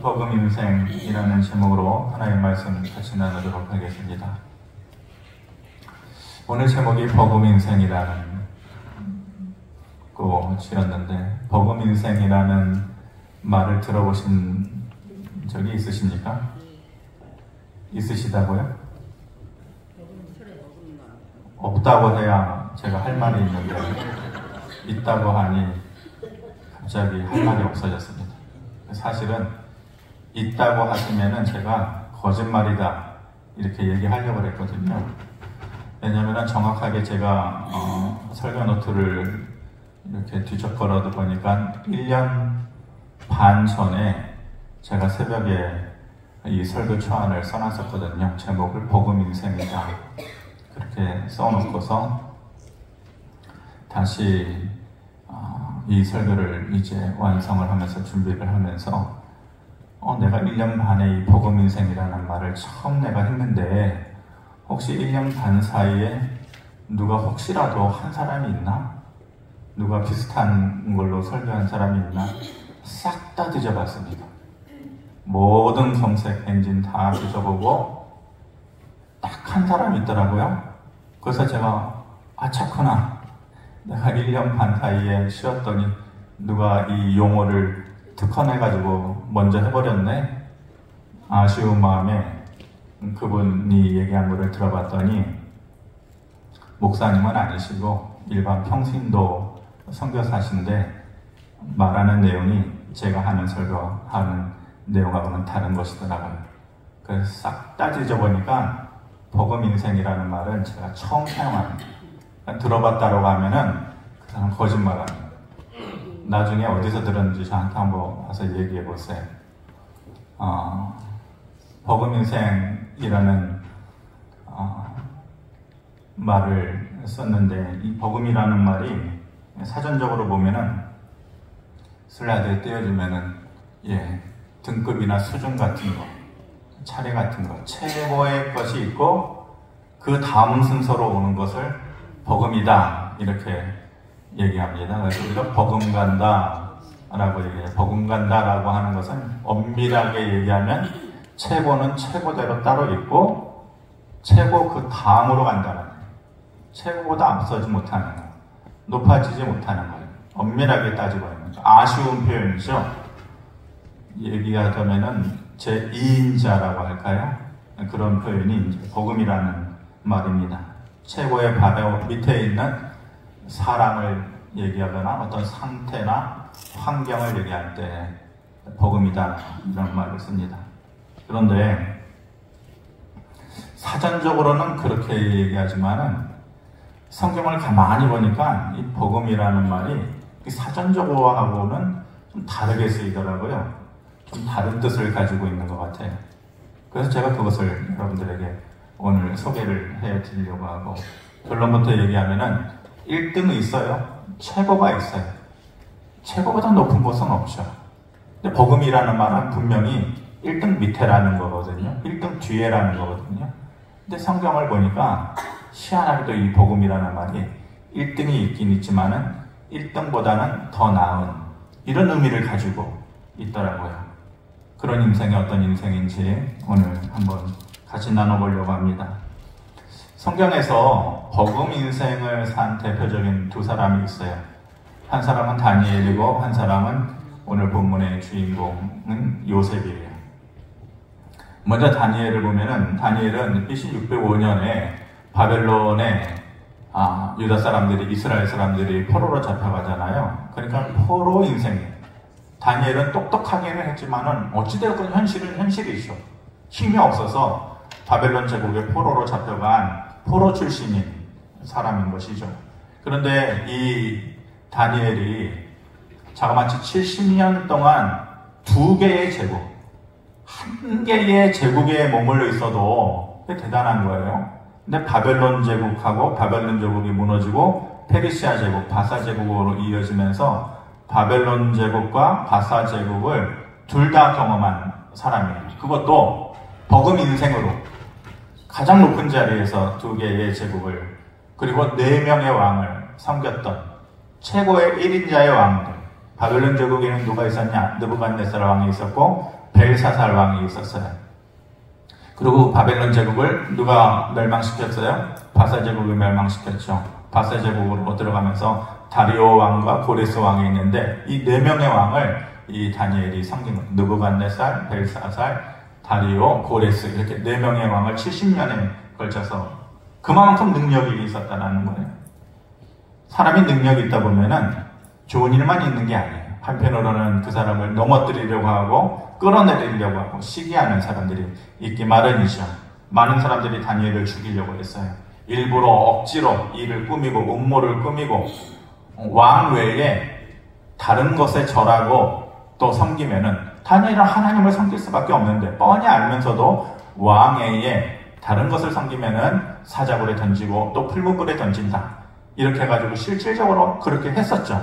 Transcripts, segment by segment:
복음인생이라는 제목으로 하나님의 말씀 같이 나누도록 하겠습니다. 오늘 제목이 복음인생이라는 거 지었는데, 복음인생이라는 말을 들어보신 적이 있으십니까? 있으시다고요? 없다고 해야 제가 할 말이 있는데, 있다고 하니 갑자기 할 말이 없어졌습니다. 사실은 있다고 하시면은 제가 거짓말이다 이렇게 얘기하려고 했거든요. 왜냐하면 정확하게 제가 설교 노트를 이렇게 뒤적거려도 보니까 1년 반 전에 제가 새벽에 이 설교 초안을 써놨었거든요. 제목을 복음인생이다 그렇게 써놓고서 다시 이 설교를 이제 완성을 하면서 준비를 하면서 내가 1년 반에 이 복음인생이라는 말을 처음 내가 했는데, 혹시 1년 반 사이에 누가 혹시라도 한 사람이 있나? 누가 비슷한 걸로 설교한 사람이 있나? 싹 다 뒤져봤습니다. 모든 검색 엔진 다 뒤져보고 딱 한 사람이 있더라고요. 그래서 제가 아차쿠나, 내가 1년 반 사이에 쉬었더니 누가 이 용어를 특허내가지고 먼저 해버렸네. 아쉬운 마음에 그분이 얘기한 거를 들어봤더니 목사님은 아니시고 일반 평신도 선교사신데 말하는 내용이 제가 하는 설교하는 내용하고는 다른 것이더라고요. 그래서 싹 다 뒤져보니까 복음인생이라는 말은 제가 처음 사용합니다. 들어봤다라고 하면은 그 사람 거짓말합니다. 나중에 어디서 들었는지 저한테 한번 와서 얘기해 보세요. 복음인생이라는 말을 썼는데, 이 복음이라는 말이 사전적으로 보면은 슬라이드에 띄워주면은 등급이나 수준 같은 거, 차례 같은 거, 최고의 것이 있고 그 다음 순서로 오는 것을 복음이다 이렇게 얘기합니다. 그래서 우리가 버금간다 라고 얘기해요. 버금간다라고 하는 것은 엄밀하게 얘기하면 최고는 최고대로 따로 있고 최고 그 다음으로 간다는 거예요. 최고보다 앞서지 못하는 거예요. 높아지지 못하는 거예요. 엄밀하게 따지고 있는 거예요. 아쉬운 표현이죠. 얘기하자면은 제2인자라고 할까요? 그런 표현이 이제 복음이라는 말입니다. 최고의 바로 밑에 있는 사람을 얘기하거나 어떤 상태나 환경을 얘기할 때 복음이다 이런 말을 씁니다. 그런데 사전적으로는 그렇게 얘기하지만은 성경을 가만히 보니까 이 복음이라는 말이 사전적으로 하고는 좀 다르게 쓰이더라고요. 좀 다른 뜻을 가지고 있는 것 같아요. 그래서 제가 그것을 여러분들에게 오늘 소개를 해드리려고 하고, 결론부터 얘기하면은 1등이 있어요. 최고가 있어요. 최고보다 높은 곳은 없죠. 근데 복음이라는 말은 분명히 1등 밑에라는 거거든요. 1등 뒤에라는 거거든요. 근데 성경을 보니까 희한하게도 이 복음이라는 말이 1등이 있긴 있지만은 1등보다는 더 나은 이런 의미를 가지고 있더라고요. 그런 인생이 어떤 인생인지 오늘 한번 같이 나눠보려고 합니다. 성경에서 복음 인생을 산 대표적인 두 사람이 있어요. 한 사람은 다니엘이고 한 사람은 오늘 본문의 주인공은 요셉이에요. 먼저 다니엘을 보면은, 다니엘은 BC 605년에 바벨론에 유다 사람들이, 이스라엘 사람들이 포로로 잡혀가잖아요. 그러니까 포로 인생이에요. 다니엘은 똑똑하기는 했지만은 어찌되었건 현실은 현실이죠. 힘이 없어서 바벨론 제국의 포로로 잡혀간 포로 출신인 사람인 것이죠. 그런데 이 다니엘이 자그마치 70년 동안 두 개의 제국, 한 개의 제국에 머물러 있어도 대단한 거예요. 근데 바벨론 제국하고 바벨론 제국이 무너지고 페르시아 제국, 바사 제국으로 이어지면서 바벨론 제국과 바사 제국을 둘 다 경험한 사람이에요. 그것도 복음 인생으로 가장 높은 자리에서 두 개의 제국을, 그리고 4명의 왕을 섬겼던 최고의 1인자의 왕들. 바벨론 제국에는 누가 있었냐? 느부갓네살 왕이 있었고, 벨사살 왕이 있었어요. 그리고 바벨론 제국을 누가 멸망시켰어요? 바사 제국이 멸망시켰죠. 바사 제국으로 들어가면서 다리오 왕과 고레스 왕이 있는데 이 네 명의 왕을 이 다니엘이 섬긴 거예요. 느부갓네살, 벨사살, 다리오, 고레스 이렇게 네 명의 왕을 70년에 걸쳐서 그만큼 능력이 있었다는 거예요. 사람이 능력이 있다 보면은 좋은 일만 있는 게 아니에요. 한편으로는 그 사람을 넘어뜨리려고 하고 끌어내리려고 하고 시기하는 사람들이 있기 마련이죠. 많은 사람들이 다니엘을 죽이려고 했어요. 일부러 억지로 일을 꾸미고 음모를 꾸미고 왕 외에 다른 것에 절하고 또 섬기면은 다니엘은 하나님을 섬길 수밖에 없는데 뻔히 알면서도 왕에게 다른 것을 섬기면은 사자굴에 던지고 또 풀무불에 던진다. 이렇게 해가지고 실질적으로 그렇게 했었죠.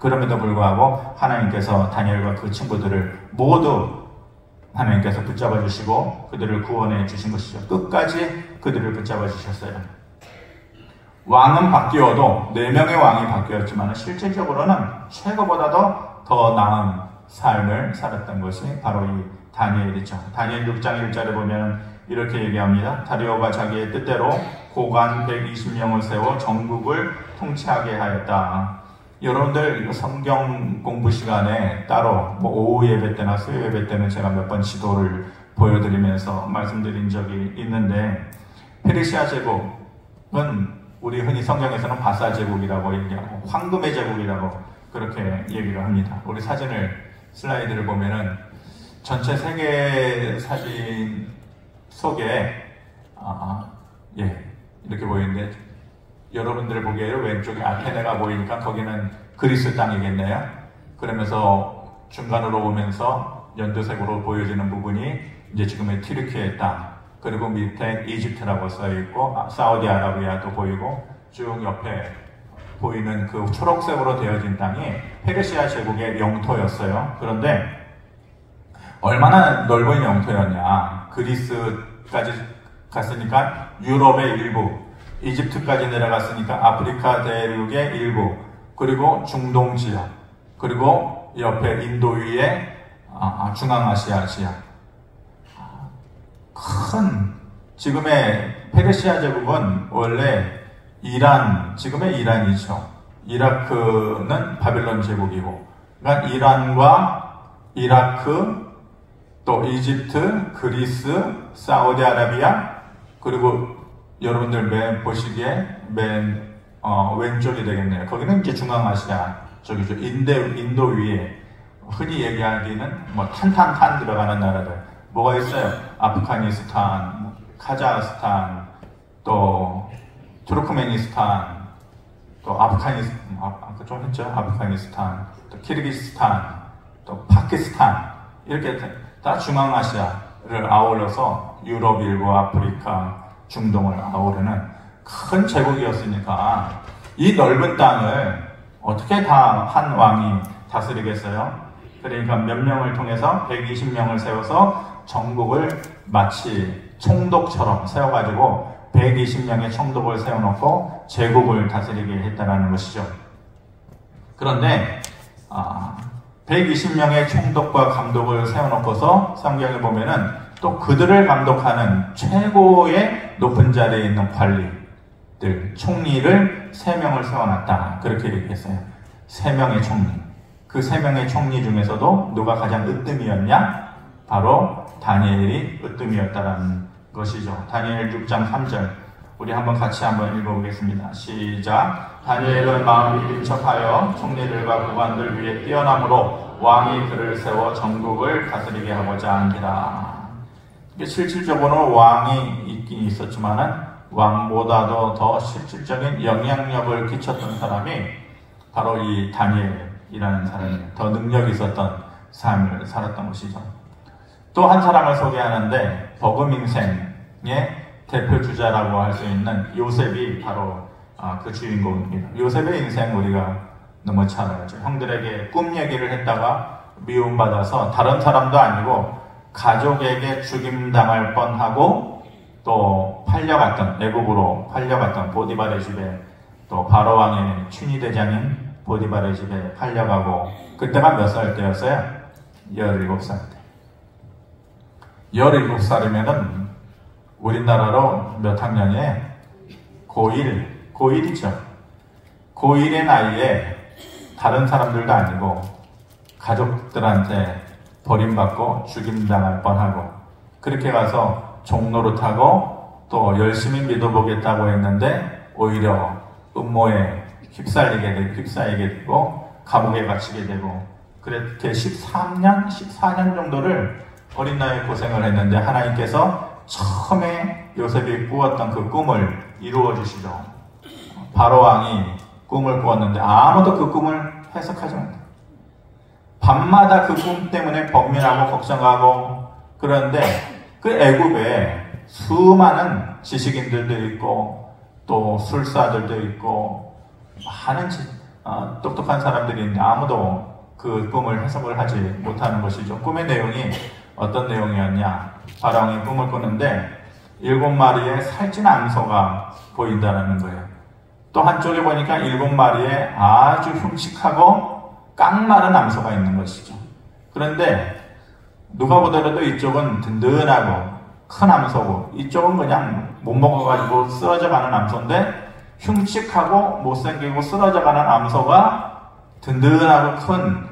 그럼에도 불구하고 하나님께서 다니엘과 그 친구들을 모두 하나님께서 붙잡아 주시고 그들을 구원해 주신 것이죠. 끝까지 그들을 붙잡아 주셨어요. 왕은 바뀌어도 4명의 왕이 바뀌었지만 실질적으로는 최고보다도 더 나은 삶을 살았던 것이 바로 이 다니엘이죠. 다니엘 6장 1절에 보면 이렇게 얘기합니다. 다리오가 자기의 뜻대로 고관 120명을 세워 전국을 통치하게 하였다. 여러분들 성경 공부 시간에 따로 오후 예배 때나 수요 예배 때는 제가 몇 번 지도를 보여드리면서 말씀드린 적이 있는데 페르시아 제국은 우리 흔히 성경에서는 바사 제국이라고 얘기하고 황금의 제국이라고 그렇게 얘기를 합니다. 우리 사진을 슬라이드를 보면은 전체 세계 사진 속에 이렇게 보이는데 여러분들 보기에는 왼쪽에 아테네가 보이니까 거기는 그리스 땅이겠네요. 그러면서 중간으로 오면서 연두색으로 보여지는 부분이 이제 지금의 튀르키예 땅, 그리고 밑에 이집트라고 써있고 사우디아라비아도 보이고 쭉 옆에 보이는 그 초록색으로 되어진 땅이 페르시아 제국의 영토였어요. 그런데 얼마나 넓은 영토였냐. 그리스까지 갔으니까 유럽의 일부, 이집트까지 내려갔으니까 아프리카 대륙의 일부, 그리고 중동 지역, 그리고 옆에 인도 위에 중앙아시아 지역. 큰 지금의 페르시아 제국은 원래 이란, 지금의 이란이죠. 이라크는 바벨론 제국이고, 그러니까 이란과 이라크, 또 이집트, 그리스, 사우디아라비아, 그리고 여러분들 보시기에 왼쪽이 되겠네요. 거기는 이제 중앙아시아 쪽이죠. 인도 위에 흔히 얘기하기는 탄탄탄 들어가는 나라들 뭐가 있어요? 아프가니스탄, 카자흐스탄, 또 투르크메니스탄, 또 아프가니스탄, 또 키르기스탄, 또 파키스탄 이렇게 다 중앙아시아를 아울러서 유럽 일부, 아프리카, 중동을 아우르는 큰 제국이었으니까 이 넓은 땅을 어떻게 다 한 왕이 다스리겠어요? 그러니까 몇 명을 통해서 120명을 세워서 전국을 마치 총독처럼 세워가지고 120명의 총독을 세워놓고 제국을 다스리게 했다는 것이죠. 그런데 120명의 총독과 감독을 세워놓고서 성경에 보면은 또 그들을 감독하는 최고의 높은 자리에 있는 관리들, 총리를 3명을 세워놨다. 그렇게 얘기했어요. 3명의 총리. 그 3명의 총리 중에서도 누가 가장 으뜸이었냐? 바로 다니엘이 으뜸이었다라는 것이죠. 다니엘 6장 3절. 우리 같이 한번 읽어보겠습니다. 시작. 다니엘은 마음이 민첩하여 총리들과 구관들 위에 뛰어남으로 왕이 그를 세워 전국을 다스리게 하고자 하니라. 실질적으로 왕이 있긴 있었지만은 왕보다도 더 실질적인 영향력을 끼쳤던 사람이 바로 이 다니엘이라는 사람이에요. 더 능력이 있었던 삶을 살았던 것이죠. 또 한 사람을 소개하는데 버금인생의 대표 주자라고 할 수 있는 요셉이 바로 그 주인공입니다. 요셉의 인생 우리가 너무 잘 알죠. 형들에게 꿈 얘기를 했다가 미움받아서 다른 사람도 아니고 가족에게 죽임당할 뻔하고 또 애국으로 팔려갔던 보디발의 집에 또 바로왕의 춘희대장인 보디발의 집에 팔려가고 그때가 몇 살 때였어요? 17살 때. 17살이면은 우리나라로 몇 학년이에요? 고1이죠. 고1의 나이에 다른 사람들도 아니고 가족들한테 버림받고 죽임당할 뻔하고 그렇게 가서 종노릇하고 또 열심히 믿어보겠다고 했는데 오히려 음모에 휩싸이게 되고 감옥에 갇히게 되고 그렇게 14년 정도를 어린 나이에 고생을 했는데 하나님께서 처음에 요셉이 꾸었던 그 꿈을 이루어 주시죠. 바로왕이 꿈을 꾸었는데 아무도 그 꿈을 해석하지 못해요. 밤마다 그 꿈 때문에 번민하고 걱정하고 그런데 그 애굽에 수많은 지식인들도 있고 또 술사들도 있고 많은 똑똑한 사람들이 있는데 아무도 그 꿈을 해석을 하지 못하는 것이죠. 꿈의 내용이 어떤 내용이었냐? 바로왕이 꿈을 꾸는데 7마리의 살찐 암소가 보인다는 거예요. 또 한쪽에 보니까 7마리의 아주 흉측하고 깡마른 암소가 있는 것이죠. 그런데 누가 보더라도 이쪽은 든든하고 큰 암소고 이쪽은 그냥 못 먹어가지고 쓰러져가는 암소인데 흉측하고 못생기고 쓰러져가는 암소가 든든하고 큰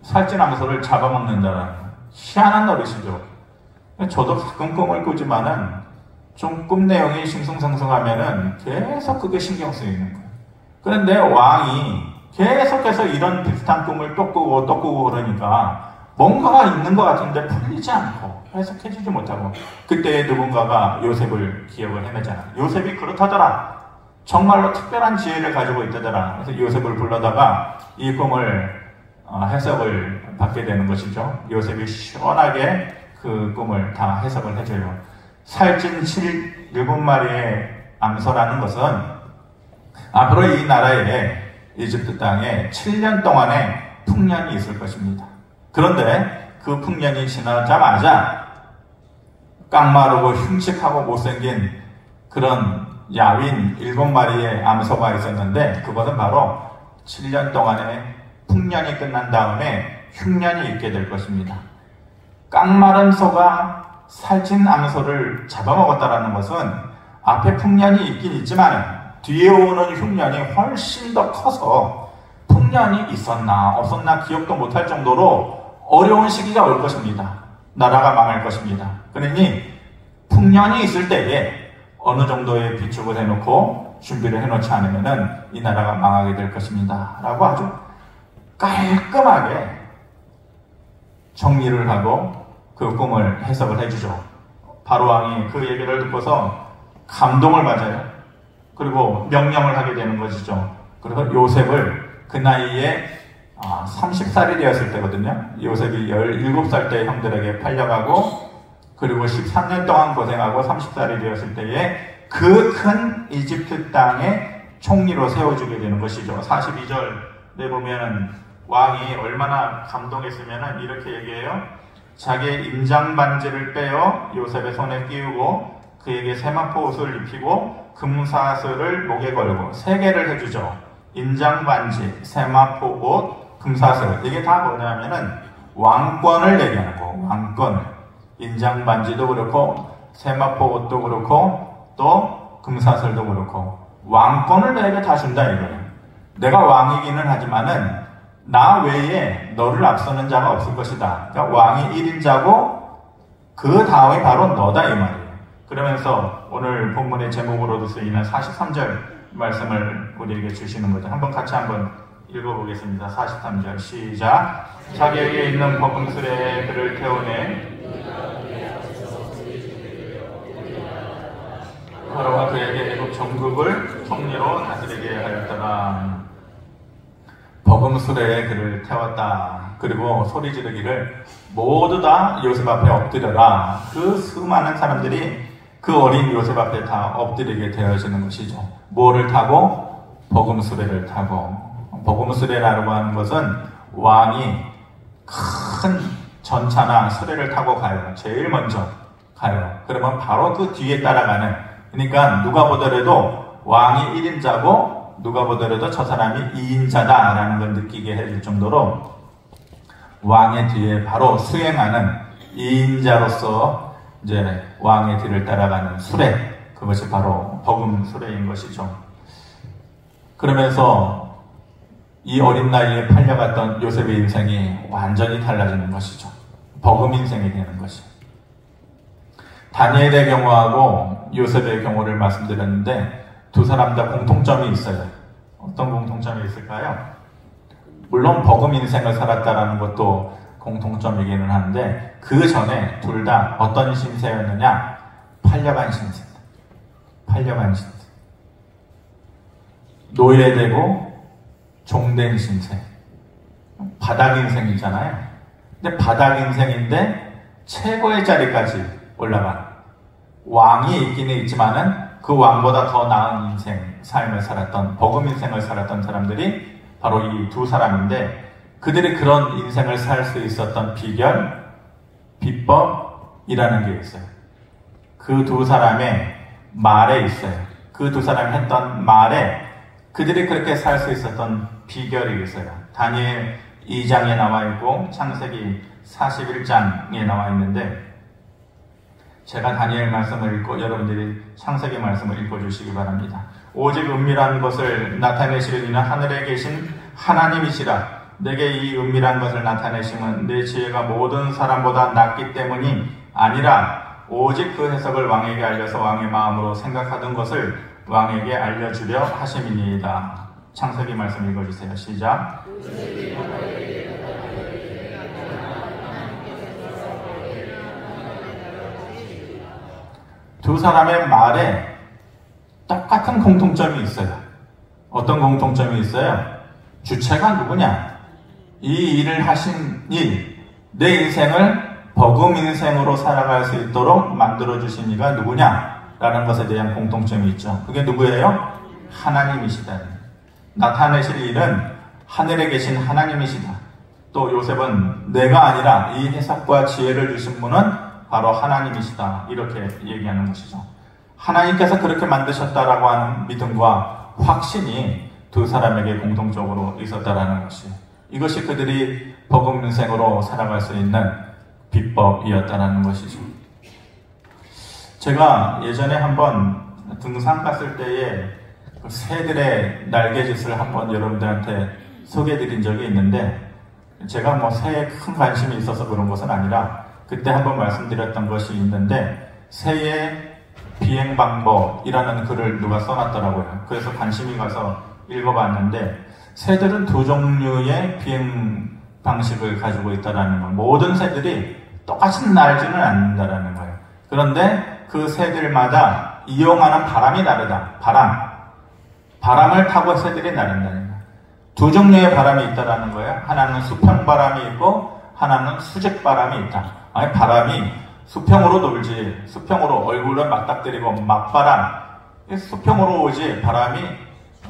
살찐 암소를 잡아먹는다는 희한한 노릇이죠. 저도 가끔 꿈을 꾸지만은 좀 꿈 내용이 싱숭생숭하면은 계속 그게 신경 쓰이는 거예요. 그런데 왕이 계속해서 이런 비슷한 꿈을 또 꾸고 그러니까 뭔가가 있는 것 같은데 풀리지 않고 해석해주지 못하고 그때 누군가가 요셉을 기억을 해내잖아. 요셉이 그렇다더라. 정말로 특별한 지혜를 가지고 있다더라. 그래서 요셉을 불러다가 이 꿈을 해석을 받게 되는 것이죠. 요셉이 시원하게 그 꿈을 다 해석을 해줘요. 살찐 7마리의 암소라는 것은 앞으로 이 나라에 이집트 땅에 7년 동안의 풍년이 있을 것입니다. 그런데 그 풍년이 지나자마자 깡마르고 흉측하고 못생긴 그런 야윈 7마리의 암소가 있었는데 그것은 바로 7년 동안의 풍년이 끝난 다음에 흉년이 있게 될 것입니다. 깡마른 소가 살찐 암소를 잡아먹었다는 것은 앞에 풍년이 있긴 있지만 뒤에 오는 흉년이 훨씬 더 커서 풍년이 있었나 없었나 기억도 못할 정도로 어려운 시기가 올 것입니다. 나라가 망할 것입니다. 그러니 풍년이 있을 때에 어느 정도의 비축을 해놓고 준비를 해놓지 않으면 이 나라가 망하게 될 것입니다. 라고 아주 깔끔하게 정리를 하고 그 꿈을 해석을 해주죠. 바로왕이 그 얘기를 듣고서 감동을 받아요. 그리고 명령을 하게 되는 것이죠. 그래서 요셉을 그 나이에 30살이 되었을 때거든요. 요셉이 17살 때 형들에게 팔려가고 그리고 13년 동안 고생하고 30살이 되었을 때에 그 큰 이집트 땅의 총리로 세워주게 되는 것이죠. 42절에 보면 왕이 얼마나 감동했으면 이렇게 얘기해요. 자기의 임장 반지를 빼어 요셉의 손에 끼우고 그에게 세마포 옷을 입히고 금사슬을 목에 걸고 3개를 해주죠. 임장 반지, 세마포 옷, 금사슬. 이게 다 뭐냐면은 왕권을 얘기하는 거. 왕권. 임장 반지도 그렇고 세마포 옷도 그렇고 또 금사슬도 그렇고 왕권을 내게 다 준다 이거예요. 내가 왕이기는 하지만은 나 외에 너를 앞서는 자가 없을 것이다. 그러니까 왕이 1인자고 그 다음이 바로 너다 이 말이에요. 그러면서 오늘 본문의 제목으로도 쓰이는 43절 말씀을 우리에게 주시는 거죠. 같이 한번 읽어보겠습니다. 43절 시작. 자기에게 있는 버금술에 그를 태우네 바로가 그에게 애굽 전국을 총리로 다스리게 하였더라. 버금술에 그를 태웠다. 그리고 소리 지르기를 모두 다 요셉 앞에 엎드려라. 그 수많은 사람들이 그 어린 요셉 앞에 다 엎드리게 되어지는 것이죠. 뭐를 타고? 버금수레를 타고. 버금수레라고 하는 것은 왕이 큰 전차나 수레를 타고 가요. 제일 먼저 가요. 그러면 바로 그 뒤에 따라가는, 그러니까 누가 보더라도 왕이 1인자고 누가 보더라도 저 사람이 2인자다라는 걸 느끼게 해줄 정도로 왕의 뒤에 바로 수행하는 이인자로서 이제 왕의 뒤를 따라가는 수레, 그것이 바로 버금 수레인 것이죠. 그러면서 이 어린 나이에 팔려갔던 요셉의 인생이 완전히 달라지는 것이죠. 버금 인생이 되는 것이. 다니엘의 경우하고 요셉의 경우를 말씀드렸는데 두 사람 다 공통점이 있어요. 어떤 공통점이 있을까요? 물론 버금 인생을 살았다는 것도 공통점이기는 한데 그 전에 둘 다 어떤 신세였느냐? 팔려간 신세. 팔려간 신세. 노예되고 종된 신세. 바닥 인생이잖아요. 근데 바닥 인생인데 최고의 자리까지 올라간 왕이 있기는 있지만은 그 왕보다 더 나은 인생, 삶을 살았던 버금 인생을 살았던 사람들이 바로 이 두 사람인데 그들이 그런 인생을 살 수 있었던 비결, 비법이라는 게 있어요. 그 두 사람의 말에 있어요. 그 두 사람이 했던 말에 그들이 그렇게 살 수 있었던 비결이 있어요. 다니엘 2장에 나와 있고 창세기 41장에 나와 있는데 제가 다니엘 말씀을 읽고 여러분들이 창세기 말씀을 읽어주시기 바랍니다. 오직 은밀한 것을 나타내시는 이는 하늘에 계신 하나님이시라. 내게 이 은밀한 것을 나타내심은 내 지혜가 모든 사람보다 낫기 때문이 아니라 오직 그 해석을 왕에게 알려서 왕의 마음으로 생각하던 것을 왕에게 알려주려 하심이니이다. 창세기 말씀 읽어주세요. 시작. 두 사람의 말에 똑같은 공통점이 있어요. 어떤 공통점이 있어요? 주체가 누구냐? 이 일을 하신 일, 내 인생을 버금 인생으로 살아갈 수 있도록 만들어주신 이가 누구냐? 라는 것에 대한 공통점이 있죠. 그게 누구예요? 하나님이시다. 나타내실 일은 하늘에 계신 하나님이시다. 또 요셉은 내가 아니라 이 해석과 지혜를 주신 분은 바로 하나님이시다. 이렇게 얘기하는 것이죠. 하나님께서 그렇게 만드셨다라고 하는 믿음과 확신이 두 사람에게 공통적으로 있었다라는 것이, 이것이 그들이 버금 인생으로 살아갈 수 있는 비법이었다라는 것이죠. 제가 예전에 한번 등산 갔을 때에 새들의 날개짓을 한번 여러분들한테 소개해드린 적이 있는데, 제가 뭐 새에 큰 관심이 있어서 그런 것은 아니라 그때 한번 말씀드렸던 것이 있는데, 새의 비행 방법이라는 글을 누가 써놨더라고요. 그래서 관심이 가서 읽어봤는데, 새들은 두 종류의 비행 방식을 가지고 있다는 거예요. 모든 새들이 똑같이 날지는 않는다라는 거예요. 그런데 그 새들마다 이용하는 바람이 다르다. 바람을 타고 새들이 나른다는 거예요. 두 종류의 바람이 있다라는 거예요. 하나는 수평바람이 있고 하나는 수직바람이 있다. 아니, 바람이 수평으로 돌지, 수평으로 얼굴을 맞닥뜨리고 막바람, 수평으로 오지 바람이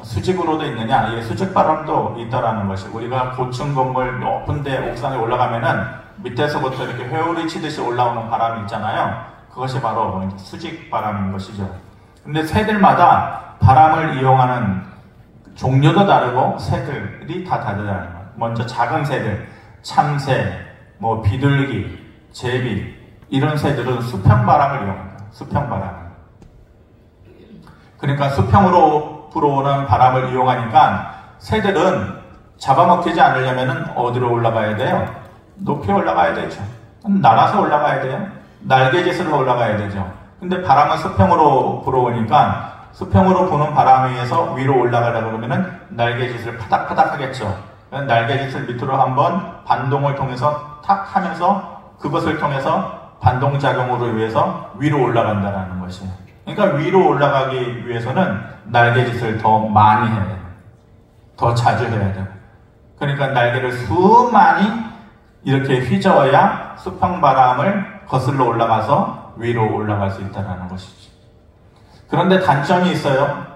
수직으로도 있느냐? 이 수직바람도 있다라는 것이, 우리가 고층 건물 높은 데 옥상에 올라가면은 밑에서부터 이렇게 회오리 치듯이 올라오는 바람이 있잖아요. 그것이 바로 수직바람인 것이죠. 근데 새들마다 바람을 이용하는 종류도 다르고 새들이 다 다르다는 거예요. 먼저 작은 새들, 참새, 뭐 비둘기, 제비, 이런 새들은 수평바람을 이용합니다. 수평바람. 그러니까 수평으로 불어오는 바람을 이용하니까 새들은 잡아먹히지 않으려면 어디로 올라가야 돼요? 높이 올라가야 되죠. 날아서 올라가야 돼요. 날개짓으로 올라가야 되죠. 근데 바람은 수평으로 불어오니까 수평으로 부는 바람에 의해서 위로 올라가려고 그러면은 날개짓을 파닥파닥 하겠죠. 날개짓을 밑으로 한번 반동을 통해서 탁 하면서 그것을 통해서 반동작용으로 인해서 위로 올라간다는 것이에요. 그러니까 위로 올라가기 위해서는 날개짓을 더 많이 해야 돼요. 더 자주 해야 돼요. 그러니까 날개를 수많이 이렇게 휘저어야 수평바람을 거슬러 올라가서 위로 올라갈 수 있다는 것이죠. 그런데 단점이 있어요.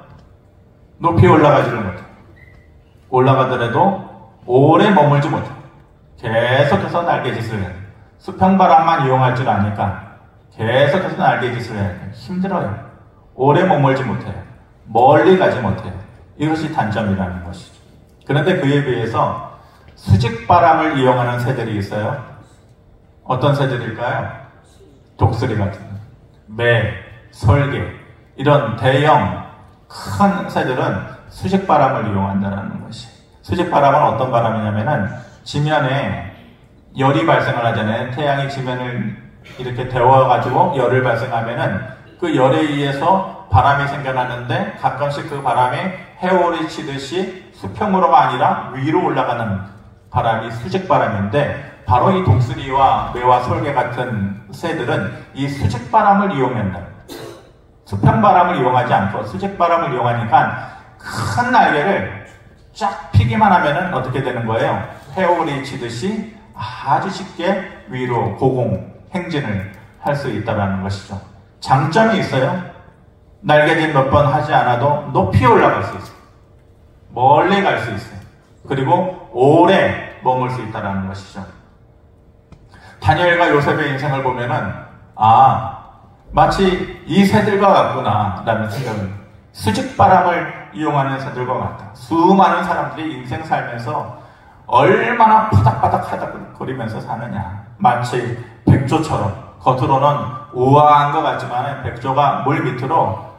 높이 올라가지를 못해요. 올라가더라도 오래 머물지 못해요. 계속해서 날개짓을 해요. 수평바람만 이용할 줄 아니까 계속해서 날개짓을 해요. 힘들어요. 오래 머물지 못해요. 멀리 가지 못해요. 이것이 단점이라는 것이죠. 그런데 그에 비해서 수직바람을 이용하는 새들이 있어요. 어떤 새들일까요? 독수리 같은 매, 설개 이런 대형 큰 새들은 수직바람을 이용한다는 것이. 수직바람은 어떤 바람이냐면은 지면에 열이 발생을 하잖아요. 태양이 지면을 이렇게 데워가지고 열을 발생하면은 그 열에 의해서 바람이 생겨나는데 가끔씩 그 바람이 해오리 치듯이 수평으로가 아니라 위로 올라가는 바람이 수직바람인데 바로 이 독수리와 매와 설개 같은 새들은 이 수직바람을 이용한다. 수평바람을 이용하지 않고 수직바람을 이용하니까 큰 날개를 쫙 피기만 하면은 어떻게 되는 거예요? 해오리 치듯이 아주 쉽게 위로 고공 행진을 할 수 있다는 것이죠. 장점이 있어요. 날개짓 몇 번 하지 않아도 높이 올라갈 수 있어요. 멀리 갈 수 있어요. 그리고 오래 머물 수 있다는 것이죠. 다니엘과 요셉의 인생을 보면은 마치 이 새들과 같구나 라는 생각을, 수직바람을 이용하는 새들과 같다. 수많은 사람들이 인생 살면서 얼마나 파닥파닥거리면서 사느냐. 마치 백조처럼 겉으로는 우아한 것 같지만 백조가 물 밑으로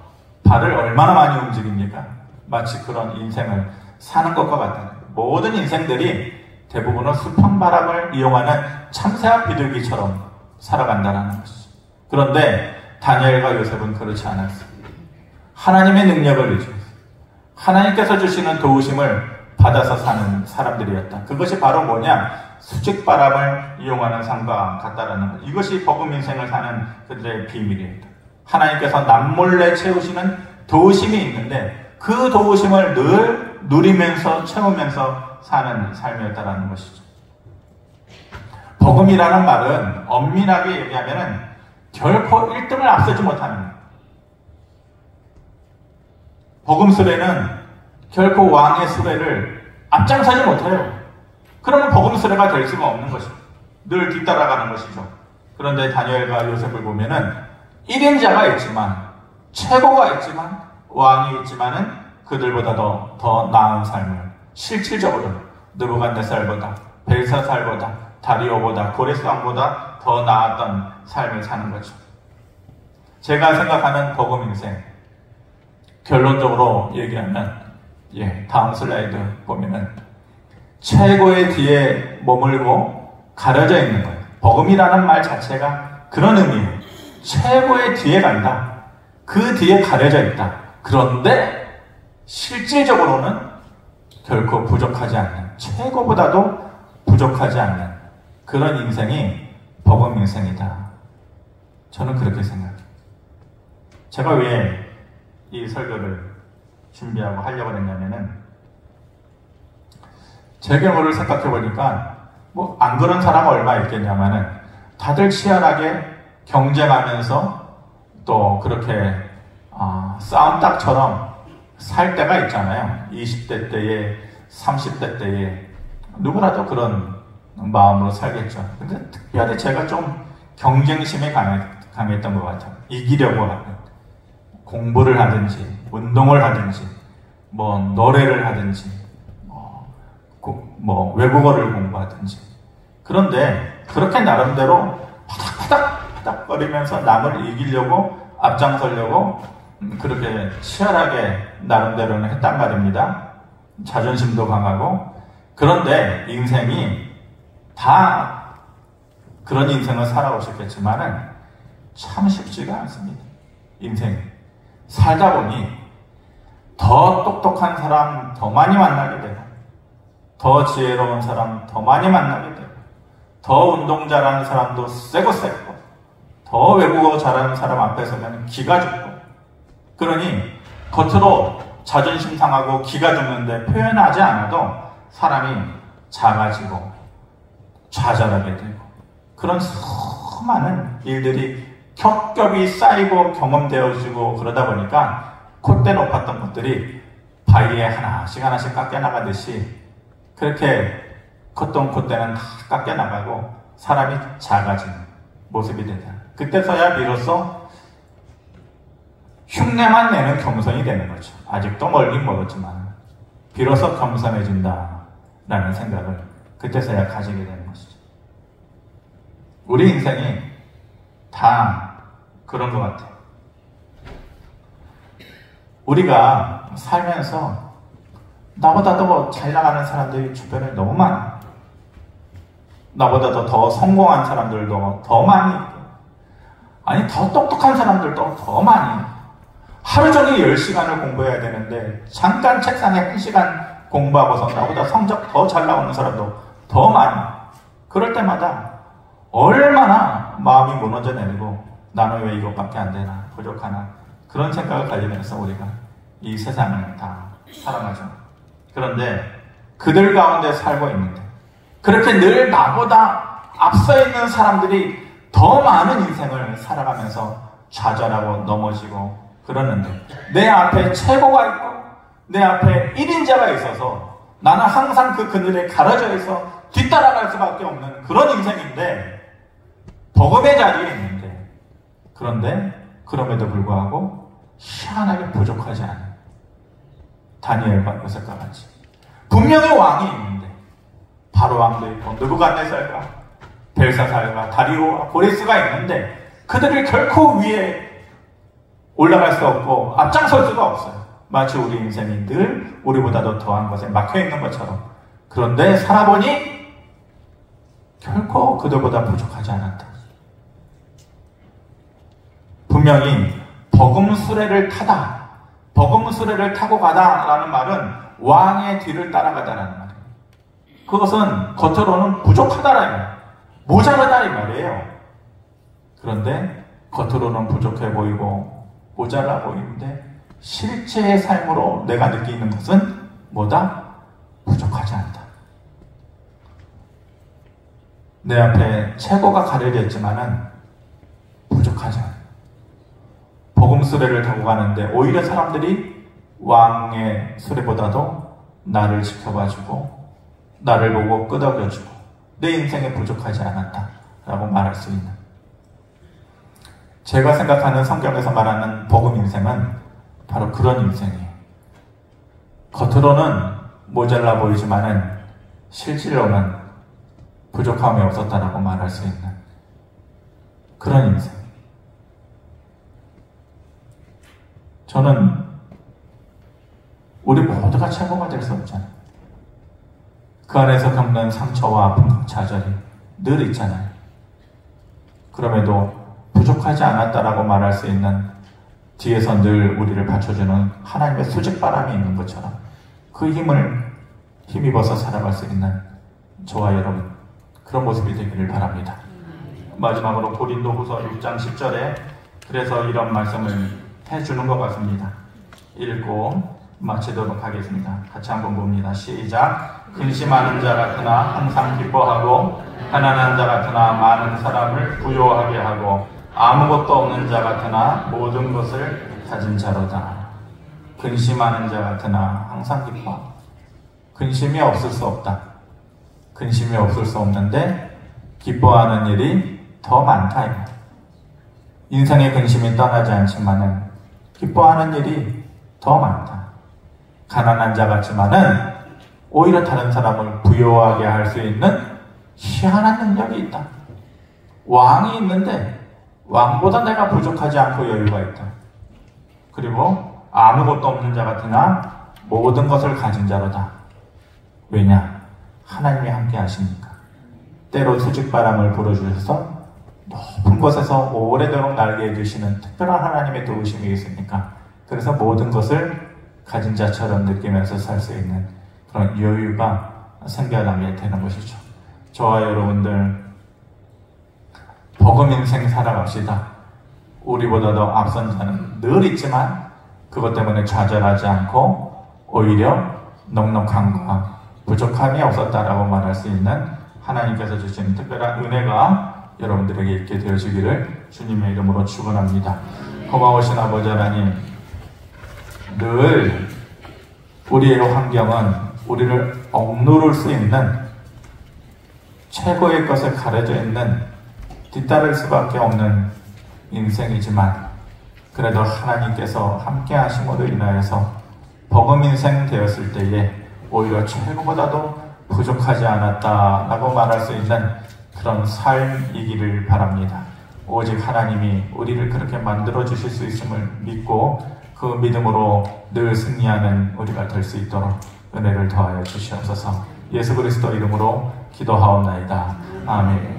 발을 얼마나 많이 움직입니까? 마치 그런 인생을 사는 것과 같다. 모든 인생들이 대부분은 수평바람을 이용하는 참새와 비둘기처럼 살아간다는 것이죠. 그런데 다니엘과 요셉은 그렇지 않았습니다. 하나님의 능력을 의지했어요. 하나님께서 주시는 도우심을 받아서 사는 사람들이었다. 그것이 바로 뭐냐? 수직바람을 이용하는 삶과 같다라는 것. 이것이 복음 인생을 사는 그들의 비밀입니다. 하나님께서 남몰래 채우시는 도우심이 있는데 그 도우심을 늘 누리면서 채우면서 사는 삶이었다라는 것이죠. 복음이라는 말은 엄밀하게 얘기하면은 결코 1등을 앞서지 못하는, 복음 수레는 결코 왕의 수레를 앞장서지 못해요. 그러면 복음 수레가 될 수가 없는 것입니다. 늘 뒤따라가는 것이죠. 그런데 다니엘과 요셉을 보면은 1인자가 있지만, 최고가 있지만, 왕이 있지만은 그들보다도 더 나은 삶을 실질적으로 느부갓네살보다, 벨사살보다, 다리오보다, 고레스 왕보다 더 나았던 삶을 사는 거죠. 제가 생각하는 복음 인생, 결론적으로 얘기하면, 다음 슬라이드 보면은 최고의 뒤에 머물고 가려져 있는 거예요. 복음이라는 말 자체가 그런 의미예요. 최고의 뒤에 간다. 그 뒤에 가려져 있다. 그런데 실질적으로는 결코 부족하지 않는, 최고보다도 부족하지 않는 그런 인생이 복음 인생이다. 저는 그렇게 생각해요. 제가 왜 이 설교를 준비하고 하려고 했냐면은 제 경우를 생각해 보니까 안 그런 사람 얼마 있겠냐면은 다들 치열하게 경쟁하면서 또 그렇게 싸움닭처럼 살 때가 있잖아요. 20대 때에, 30대 때에 누구라도 그런 마음으로 살겠죠. 근데 특별히 제가 좀 경쟁심이 강했던 것 같아요. 이기려고 하는. 공부를 하든지, 운동을 하든지, 노래를 하든지, 외국어를 공부하든지. 그런데 그렇게 나름대로 파닥파닥거리면서 남을 이기려고, 앞장서려고 그렇게 치열하게 나름대로는 했단 말입니다. 자존심도 강하고. 그런데 인생이 다 그런 인생을 살아오셨겠지만은 참 쉽지가 않습니다. 인생이. 살다 보니 더 똑똑한 사람 더 많이 만나게 되고, 더 지혜로운 사람 더 많이 만나게 되고, 더 운동 잘하는 사람도 세고, 더 외국어 잘하는 사람 앞에 서면 기가 죽고, 그러니 겉으로 자존심 상하고 기가 죽는데 표현하지 않아도 사람이 작아지고 좌절하게 되고, 그런 수많은 일들이 겹겹이 쌓이고 경험되어지고 그러다 보니까 콧대 높았던 것들이 바위에 하나씩 깎여나가듯이 그렇게 콧대는 다 깎여나가고 사람이 작아지는 모습이 되다. 그때서야 비로소 흉내만 내는 겸손이 되는 거죠. 아직도 멀긴 멀었지만 비로소 겸손해진다라는 생각을 그때서야 가지게 되는 것이죠. 우리 인생이 다 그런 것 같아요. 우리가 살면서 나보다 더 잘 나가는 사람들이 주변에 너무 많아. 나보다 더 성공한 사람들도 더 많이 있고, 아니 더 똑똑한 사람들도 더 많이. 하루 종일 10시간을 공부해야 되는데 잠깐 책상에 1시간 공부하고서 나보다 성적 더 잘 나오는 사람도 더 많이. 그럴 때마다 얼마나 마음이 무너져 내리고 나는 왜 이것밖에 안 되나, 부족하나, 그런 생각을 가지면서 우리가 이 세상을 다 살아가죠. 그런데 그들 가운데 살고 있는데, 그렇게 늘 나보다 앞서 있는 사람들이 더 많은 인생을 살아가면서 좌절하고 넘어지고 그러는데, 내 앞에 최고가 있고 내 앞에 1인자가 있어서 나는 항상 그늘에 가려져 있어 뒤따라갈 수밖에 없는 그런 인생인데, 복음의 자리에 있는데, 그런데 그럼에도 불구하고 희한하게 부족하지 않은 다니엘과 요셉과 같이 분명히 왕이 있는데, 바로 왕도 있고 느부갓네살과 벨사살과 다리오와 고레스가 있는데 그들이 결코 위에 올라갈 수 없고 앞장설 수가 없어요. 마치 우리 인생이 늘 우리보다도 더한 것에 막혀있는 것처럼. 그런데 살아보니 결코 그들보다 부족하지 않았다. 분명히 버금 수레를 타다, 버금 수레를 타고 가다라는 말은 왕의 뒤를 따라가다라는 말이에요. 그것은 겉으로는 부족하다라는 말이에요. 모자라다 이 말이에요. 그런데 겉으로는 부족해 보이고 모자라 보이는데 실제의 삶으로 내가 느끼는 것은 뭐다? 부족하지 않다. 내 앞에 최고가 가려져 있지만은 부족하지 않다. 복음 수레를 타고 가는데 오히려 사람들이 왕의 수레보다도 나를 지켜봐주고 나를 보고 끄덕여주고 내 인생에 부족하지 않았다 라고 말할 수 있는, 제가 생각하는 성경에서 말하는 복음 인생은 바로 그런 인생이에요. 겉으로는 모자라 보이지만은 실질로는 부족함이 없었다라고 말할 수 있는 그런 인생. 저는 우리 모두가 최고가 될 수 없잖아요. 그 안에서 겪는 상처와 아픔, 좌절이 늘 있잖아요. 그럼에도 부족하지 않았다라고 말할 수 있는, 뒤에서 늘 우리를 받쳐주는 하나님의 수직바람이 있는 것처럼 그 힘을 힘입어서 살아갈 수 있는 저와 여러분, 그런 모습이 되기를 바랍니다. 마지막으로 고린도후서 6장 10절에 그래서 이런 말씀을 해주는 것 같습니다. 읽고 마치도록 하겠습니다. 같이 한번 봅니다. 시작. 근심하는 자 같으나 항상 기뻐하고, 가난한 자 같으나 많은 사람을 부요하게 하고, 아무것도 없는 자 같으나 모든 것을 가진 자로다. 근심하는 자 같으나 항상 기뻐. 근심이 없을 수 없다. 근심이 없을 수 없는데 기뻐하는 일이 더 많다. 인생의 근심이 떠나지 않지만은 기뻐하는 일이 더 많다. 가난한 자 같지만은 오히려 다른 사람을 부요하게 할 수 있는 희한한 능력이 있다. 왕이 있는데 왕보다 내가 부족하지 않고 여유가 있다. 그리고 아무것도 없는 자 같으나 모든 것을 가진 자로다. 왜냐? 하나님이 함께 하시니까. 때로 수직바람을 불어주셔서 높은 곳에서 오래도록 날게 해주시는 특별한 하나님의 도우심이 있으니까, 그래서 모든 것을 가진 자처럼 느끼면서 살 수 있는 그런 여유가 생겨나게 되는 것이죠. 저와 여러분들 복음 인생 살아갑시다. 우리보다도 앞선 자는 늘 있지만 그것 때문에 좌절하지 않고 오히려 넉넉함과 부족함이 없었다라고 말할 수 있는 하나님께서 주신 특별한 은혜가 여러분들에게 있게 되어지기를 주님의 이름으로 축원합니다. 고마우신 아버지 하나님, 늘 우리의 환경은 우리를 억누를 수 있는 최고의 것을 가려져 있는 뒤따를 수밖에 없는 인생이지만, 그래도 하나님께서 함께 하심으로 인하여서 복음 인생 되었을 때에 오히려 최고보다도 부족하지 않았다라고 말할 수 있는 그런 삶이기를 바랍니다. 오직 하나님이 우리를 그렇게 만들어 주실 수 있음을 믿고 그 믿음으로 늘 승리하는 우리가 될 수 있도록 은혜를 더하여 주시옵소서. 예수 그리스도 이름으로 기도하옵나이다. 아멘.